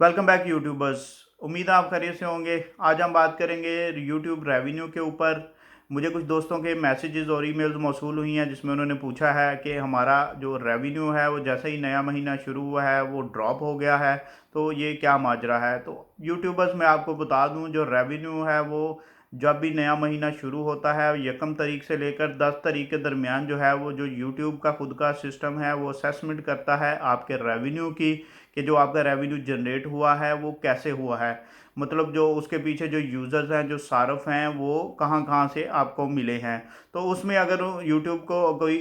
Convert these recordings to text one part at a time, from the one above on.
Welcome back YouTubers. उम्मीद है आप खैरियत से होंगे। आज हम बात करेंगे यूट्यूब रेवेन्यू के ऊपर। मुझे कुछ दोस्तों के मैसेजेस और ईमेल्स मौसूल हुई हैं जिसमें उन्होंने पूछा है कि हमारा जो रेवेन्यू है वो जैसे ही नया महीना शुरू हुआ है वो ड्रॉप हो गया है, तो ये क्या माजरा है। तो यूट्यूबर्स, मैं आपको बता दूं, जो रेवेन्यू है वो जब भी नया महीना शुरू होता है यकम तारीख से लेकर 10 तारीख के दरमियान जो है वो जो यूट्यूब का खुद का सिस्टम है वो असेसमेंट करता है आपके रेवेन्यू की, कि जो आपका रेवेन्यू जनरेट हुआ है वो कैसे हुआ है। मतलब जो उसके पीछे जो यूज़र्स हैं, जो सारफ हैं, वो कहाँ कहाँ से आपको मिले हैं। तो उसमें अगर यूट्यूब को कोई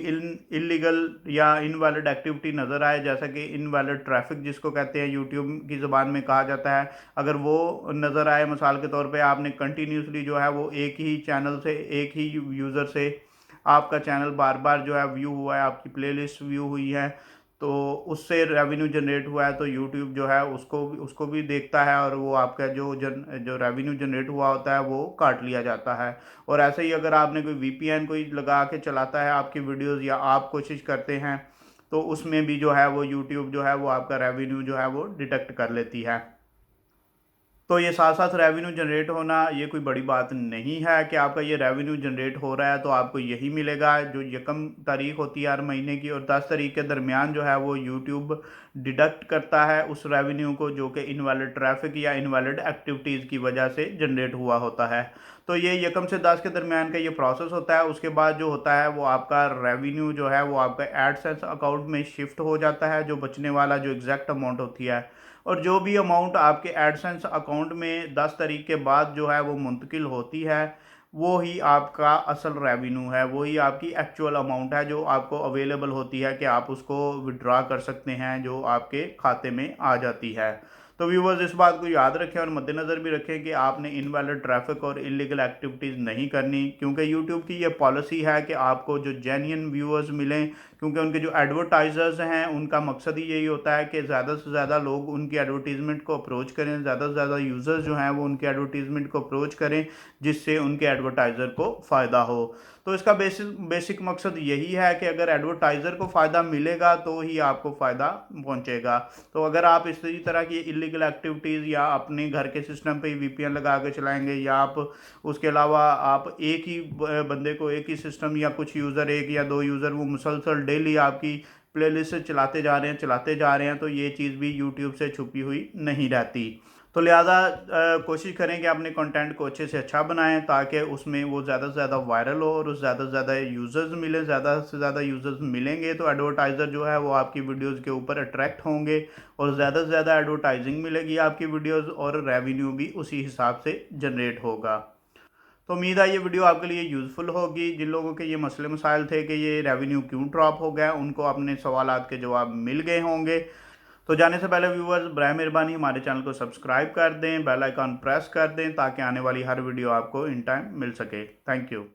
इलीगल या इनवैलिड एक्टिविटी नज़र आए, जैसा कि इनवैलिड ट्रैफिक जिसको कहते हैं यूट्यूब की ज़बान में कहा जाता है, अगर वो नज़र आए, मिसाल के तौर पे आपने कंटिन्यूसली जो है वो एक ही चैनल से, एक ही यूज़र से आपका चैनल बार बार जो है व्यू हुआ है, आपकी प्लेलिस्ट व्यू हुई है, तो उससे रेवेन्यू जनरेट हुआ है, तो यूट्यूब जो है उसको भी देखता है और वो आपका जो रेवेन्यू जनरेट हुआ होता है वो काट लिया जाता है। और ऐसे ही अगर आपने कोई वीपीएन कोई लगा के चलाता है आपकी वीडियोस, या आप कोशिश करते हैं, तो उसमें भी जो है वो यूट्यूब जो है वो आपका रेवेन्यू जो है वो डिटेक्ट कर लेती है। तो ये साथ साथ रेवेन्यू जनरेट होना ये कोई बड़ी बात नहीं है कि आपका ये रेवेन्यू जनरेट हो रहा है तो आपको यही मिलेगा। जो यकम तारीख होती है हर महीने की और 10 तारीख के दरमियान जो है वो यूट्यूब डिडक्ट करता है उस रेवेन्यू को, जो कि इनवैलिड ट्रैफिक या इनवैलिड एक्टिविटीज़ की वजह से जनरेट हुआ होता है। तो ये यकम से 10 के दरमियान का ये प्रोसेस होता है। उसके बाद जो होता है वो आपका रेवेन्यू जो है वो आपका एडसेंस अकाउंट में शिफ्ट हो जाता है, जो बचने वाला जो एग्जैक्ट अमाउंट होती है। और जो भी अमाउंट आपके एडसेंस अकाउंट में 10 तारीख के बाद जो है वो मुंतकिल होती है, वो ही आपका असल रेवेन्यू है, वो ही आपकी एक्चुअल अमाउंट है जो आपको अवेलेबल होती है कि आप उसको विड्रा कर सकते हैं, जो आपके खाते में आ जाती है। तो व्यूवर्स, इस बात को याद रखें और मद्देनज़र भी रखें कि आपने इनवैलिड ट्रैफिक और इलीगल एक्टिविटीज़ नहीं करनी, क्योंकि यूट्यूब की ये पॉलिसी है कि आपको जो जेन्युइन व्यूअर्स मिलें, क्योंकि उनके जो एडवर्टाइज़र्स हैं उनका मकसद ही यही होता है कि ज़्यादा से ज़्यादा लोग उनकी एडवर्टीज़मेंट को अप्रोच करें, ज़्यादा से ज़्यादा यूज़र्स जो हैं वो उनकी एडवर्टीज़मेंट को अप्रोच करें, जिससे उनके एडवर्टाइज़र को फ़ायदा हो। तो इसका बेसिक बेसिक मकसद यही है कि अगर एडवर्टाइज़र को फ़ायदा मिलेगा तो ही आपको फ़ायदा पहुंचेगा। तो अगर आप इसी तरह की इलीगल एक्टिविटीज़ या अपने घर के सिस्टम पे ही वीपीएन लगा के चलाएंगे, या आप उसके अलावा आप एक ही बंदे को, एक ही सिस्टम या कुछ यूज़र, एक या दो यूज़र, वो मुसलसल डेली आपकी प्लेलिस्ट से चलाते जा रहे हैं, तो ये चीज़ भी यूट्यूब से छुपी हुई नहीं रहती। तो लिहाजा कोशिश करें कि अपने कंटेंट को अच्छे से अच्छा बनाएं, ताकि उसमें वो ज़्यादा से ज़्यादा वायरल हो और ज़्यादा से ज़्यादा यूज़र्स मिलें। ज़्यादा से ज़्यादा यूज़र्स मिलेंगे तो एडवर्टाइज़र जो है वो आपकी वीडियोज़ के ऊपर अट्रैक्ट होंगे, और ज़्यादा से ज़्यादा एडवर्टाइजिंग मिलेगी आपकी वीडियोज़, और रेवेन्यू भी उसी हिसाब से जनरेट होगा। तो उम्मीद है ये वीडियो आपके लिए यूज़फुल होगी। जिन लोगों के ये मसले मसाइल थे कि ये रेवेन्यू क्यों ड्रॉप हो गया, उनको अपने सवालात के जवाब मिल गए होंगे। तो जाने से पहले व्यूवर्स, बराए मेहरबानी हमारे चैनल को सब्सक्राइब कर दें, बेल आइकन प्रेस कर दें, ताकि आने वाली हर वीडियो आपको इन टाइम मिल सके। Thank you.